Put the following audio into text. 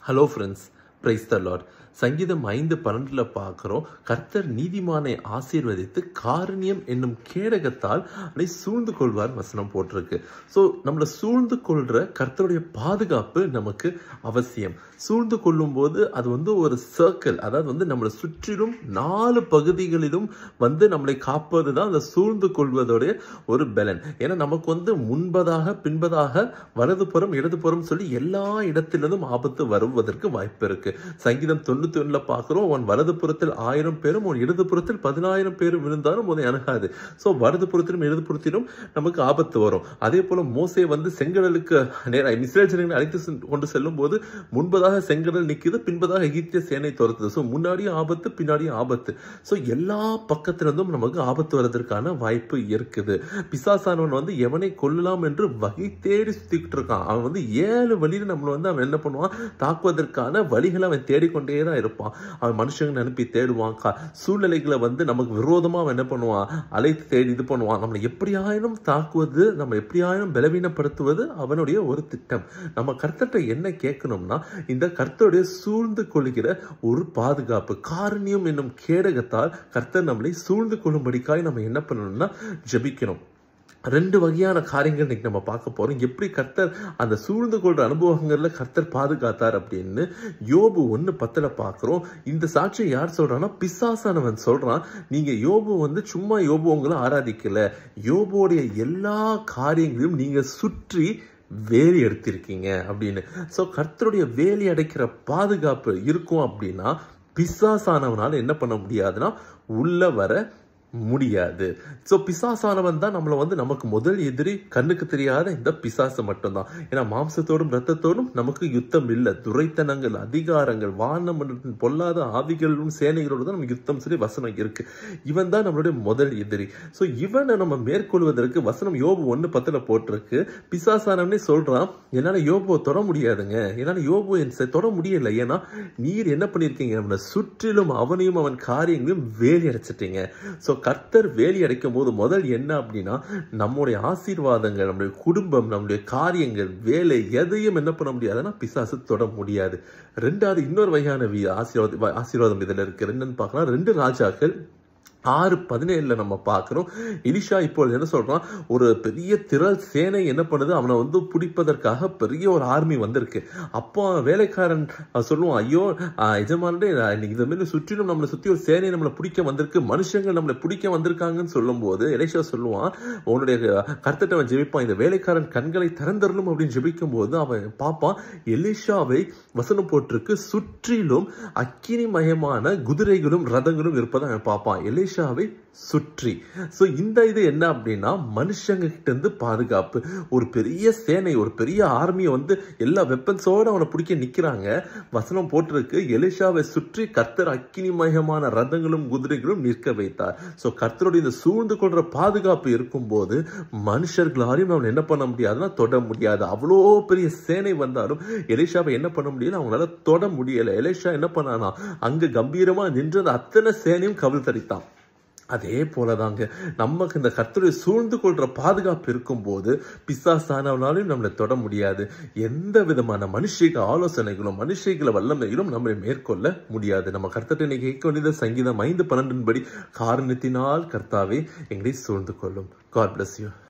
Hello friends, praise the Lord. சங்கீதம் 5:12 பார்க்கிறோம். கர்த்தர் நீதிமானை ஆசீர்வதித்து காருண்யம் என்னும் கேடகத்தால் அதை சூழ்ந்து கொள்வார் வசனம் போட்டிருக்கு. ஸோ நம்மளை சூழ்ந்து கொள்ற கர்த்தருடைய பாதுகாப்பு நமக்கு அவசியம். சூழ்ந்து கொள்ளும் போது அது ஒரு சர்க்கிள், அதாவது நம்மளை சுற்றிலும் 4 பகுதிகளிலும் நம்மளை காப்பது தான் அந்த சூழ்ந்து கொள்வதோடைய ஒரு பலன். ஏன்னா நமக்கு முன்பதாக பின்பதாக வலதுபுறம் இடதுபுறம் சொல்லி எல்லா இடத்திலிருந்தும் ஆபத்து வருவதற்கு வாய்ப்பு இருக்கு. சங்கீதம் 91 பார்க்கிறோம், உன் வலதுபுறத்தில் 1000 பேரும் உன் இடதுபுறத்தில் 10,000 பேரும் இருந்தாலும் உன்னை அணுகாது. ஸோ வலதுபுறத்திலும் இடதுபுறத்திலும் நமக்கு ஆபத்து வரும். அதே போல மோசே செங்கடலுக்கு நேராக இஸ்ரவேல் ஜனங்களை அழைத்து கொண்டு செல்லும் போது முன்பதாக செங்கடல் நிற்குது, பின்பதாக எகிப்திய சேனை துரத்துது. ஸோ முன்னாடியும் ஆபத்து, பின்னாடியும் ஆபத்து. ஸோ எல்லா பக்கத்திலிருந்தும் நமக்கு ஆபத்து வருவதற்கான வாய்ப்பு இருக்குது. பிசாசானவன் எவனை கொள்ளலாம் என்று வகை தேடி சுத்திக்கிட்டு இருக்கான். அவன் 7 வழியில நம்மளை அவன் என்ன பண்ணுவான், தாக்குவதற்கான வழிகளை அவன் தேடிக்கொண்டே தான் இருப்பான். அவன் மனுஷங்களை அனுப்பி தேடுவான். சூழ்நிலைகளை நமக்கு விரோதமா அவன் என்ன பண்ணுவான், அழைத்து தேடி இது பண்ணுவான். நம்மளை எப்படியாயினும் தாக்குவது, நம்ம எப்படியாயினும் பலவீனப்படுத்துவது அவனுடைய ஒரு திட்டம். நம்ம கர்த்தர்ட்ட என்ன கேட்கணும்னா, இந்த கர்த்தருடைய சூழ்ந்து கொள்கிற ஒரு பாதுகாப்பு, காருண்யம் என்னும் கேடகத்தால் கர்த்தர் நம்மளை சூழ்ந்து கொள்ளும்படிக்காய் நம்ம என்ன பண்ணணும்னா ஜெபிக்கணும். 2 வகையான காரியங்கள் இன்னைக்கு நம்ம பார்க்க போறோம். எப்படி கர்த்தர் அந்த சூழ்ந்து கொள்ற அனுபவங்கள்ல கர்த்தர் பாதுகாத்தார் அப்படின்னு யோபு 1:10 பார்க்கிறோம். இந்த சாட்சியை யார் சொல்றான்னா, பிசாசானவன் சொல்றான். நீங்க யோபு சும்மா யோபு உங்களை ஆராதிக்கல, யோபுடைய எல்லா காரியங்களையும் நீங்க சுற்றி வேலி எடுத்திருக்கீங்க அப்படின்னு. ஸோ கர்த்தருடைய வேலி அடைக்கிற பாதுகாப்பு இருக்கும் அப்படின்னா பிசாசானவனால என்ன பண்ண முடியாதுன்னா உள்ள வர முடியாது. ஸோ பிசாசானவன் தான் நம்மளை நமக்கு முதல் எதிரி. கண்ணுக்கு தெரியாத இந்த பிசாசு மட்டும்தான். ஏன்னா மாம்சத்தோடும் ரத்தத்தோடும் நமக்கு யுத்தம் இல்லை. துரைத்தனங்கள், அதிகாரங்கள், வானமண்டலத்தின் பொல்லாத ஆவிகளும் சேனைகளோடு தான் நமக்கு யுத்தம் சொல்லி வசனம் இருக்கு. இவன் தான் நம்மளுடைய முதல் எதிரி. ஸோ இவனை நம்ம மேற்கொள்வதற்கு வசனம் யோபு 1:10 போட்டிருக்கு. பிசாசானவனே சொல்றான், என்னால யோபுவை தொட முடியாதுங்க, என்னால யோபு தொட முடியல. ஏன்னா நீர் என்ன பண்ணிருக்கீங்க, அவனை சுற்றிலும் அவனையும் அவன் காரியங்களையும் வேலி அடைச்சிட்டீங்க. ஸோ கர்த்தர் வேலி அடைக்கும் போது முதல் என்ன அப்படின்னா, நம்முடைய ஆசீர்வாதங்கள், நம்முடைய குடும்பம், நம்முடைய காரியங்கள், வேலை எதையும் என்ன பண்ண முடியாதுன்னா பிசாசு தொட முடியாது. 2வது இன்னொரு வகையான ஆசீர்வாதம் இதுல இருக்கு. என்னன்னு பார்க்கலாம். 2 ராஜாக்கள் 6:17 நம்ம பார்க்கிறோம். எலிஷா இப்பொழுது என்ன சொல்றான், ஒரு பெரிய திரள் சேனை என்ன பண்ணுது, அவனை பிடிப்பதற்காக பெரிய ஒரு ஆர்மி வந்திருக்கு. அப்போ வேலைக்காரன் சொல்லுவான், ஐயோ எஜமானே, இதை மாதிரி சுற்றிலும் நம்மளை சுத்தி ஒரு சேனை நம்மளை பிடிக்க வந்திருக்கு, மனுஷங்கள் நம்மளை பிடிக்க வந்திருக்காங்கன்னு சொல்லும் போது எலிஷா சொல்லுவான், உன்னுடைய கர்த்தர்ட்ட அவன் ஜெபிப்பான், இந்த வேலைக்காரன் கண்களை திறந்தரணும் அப்படின்னு ஜெபிக்கும் போது அவன் பார்ப்பான், எலிஷாவை வசனம் போட்டிருக்கு, சுற்றிலும் அக்கினிமயமான குதிரைகளும் ரதங்களும் இருப்பதை அவன் பார்ப்பான். எலிஷாவை சுற்றி. சோ இந்த இது என்ன அப்படின்னா, மனுஷங்க கிட்ட இருந்து பாதுகாப்பு. ஒரு பெரிய சேனை, ஒரு பெரிய ஆர்மியை எல்லா வெப்பன்ஸோட அவனை பிடிக்க நிக்கிறாங்க. வசனம் போட்டிருக்கு, எலிஷாவை சுற்றி கர்த்தர் அக்கினிமயமான ரதங்களும் குதிரைகளும் நிற்க வைத்தார். சோ கர்த்தருடைய இந்த சூழ்ந்து கொள்ற பாதுகாப்பு இருக்கும் போது மனுஷர்களாலையும் அவன் என்ன பண்ண முடியாதுன்னா தொட முடியாது. அவ்வளோ பெரிய சேனை வந்தாலும் எலிஷாவை என்ன பண்ண முடியல, அவங்களால தொட முடியல. எலிஷா என்ன பண்ணானா, அங்க கம்பீரமா நின்று அத்தனை சேனையும் கவிழ் தரித்தான். அதே போலதாங்க நமக்கு இந்த கர்த்தருடைய சூழ்ந்து கொள்ற பாதுகாப்பு இருக்கும் போது பிசாசானவனாலும் நம்மளை தொட முடியாது. எந்த விதமான மனுஷிக ஆலோசனைகளும் மனுஷிகள வல்லமைகளும் நம்மளை மேற்கொள்ள முடியாது. நம்ம கர்த்தரை கேட்க வேண்டியது சங்கீதம் 5:12 படி, காரணத்தினால் கர்த்தாவே எங்களை சூழ்ந்து கொள்ளும். God bless you.